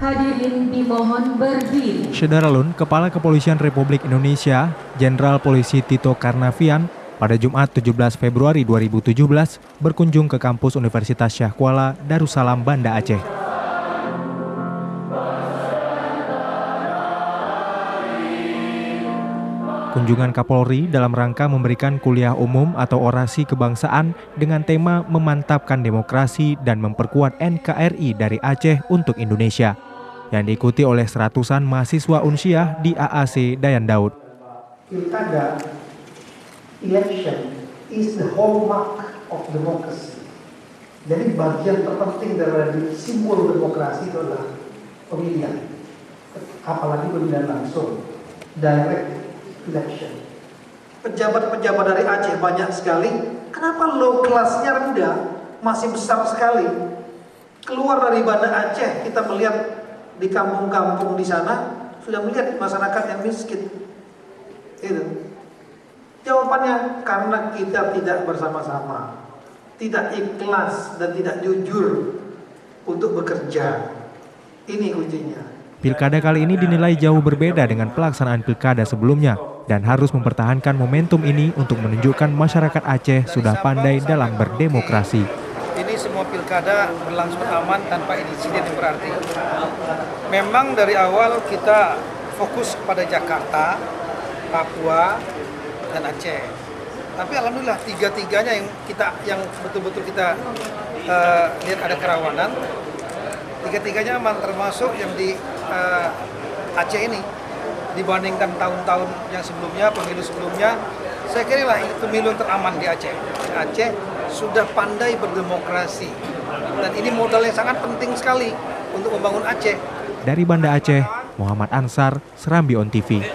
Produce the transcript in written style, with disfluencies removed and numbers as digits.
Hadirin dimohon berdiri. Syederalun, Kepala Kepolisian Republik Indonesia, Jenderal Polisi Tito Karnavian, pada Jumat 17 Februari 2017 berkunjung ke kampus Universitas Syah Kuala, Darussalam, Banda Aceh. Kunjungan Kapolri dalam rangka memberikan kuliah umum atau orasi kebangsaan dengan tema memantapkan demokrasi dan memperkuat NKRI dari Aceh untuk Indonesia, yang diikuti oleh seratusan mahasiswa Unsyah di AAC Dayan Daud. Pilkada election is the hallmark of democracy. Jadi bagian terpenting dari simbol demokrasi itu adalah pemilihan, apalagi pemilihan langsung, direct election. Pejabat-pejabat dari Aceh banyak sekali. Kenapa low class-nya rendah, masih besar sekali? Keluar dari Banda Aceh kita melihat di kampung-kampung di sana sudah melihat masyarakat yang miskin. Itu. Jawabannya karena kita tidak bersama-sama, tidak ikhlas dan tidak jujur untuk bekerja. Ini kuncinya. Pilkada kali ini dinilai jauh berbeda dengan pelaksanaan pilkada sebelumnya dan harus mempertahankan momentum ini untuk menunjukkan masyarakat Aceh sudah pandai dalam berdemokrasi. Ini semua pilkada berlangsung aman tanpa insiden yang berarti. Memang dari awal kita fokus pada Jakarta, Papua, dan Aceh. Tapi alhamdulillah tiga-tiganya yang betul-betul kita lihat ada kerawanan. Tiga-tiganya termasuk yang di Aceh ini dibandingkan tahun-tahun yang sebelumnya, pemilu sebelumnya. Saya kira lah itu pemilu yang teraman di Aceh. Aceh sudah pandai berdemokrasi dan ini modal yang sangat penting sekali untuk membangun Aceh. Dari Banda Aceh, Muhammad Ansar, Serambi On TV.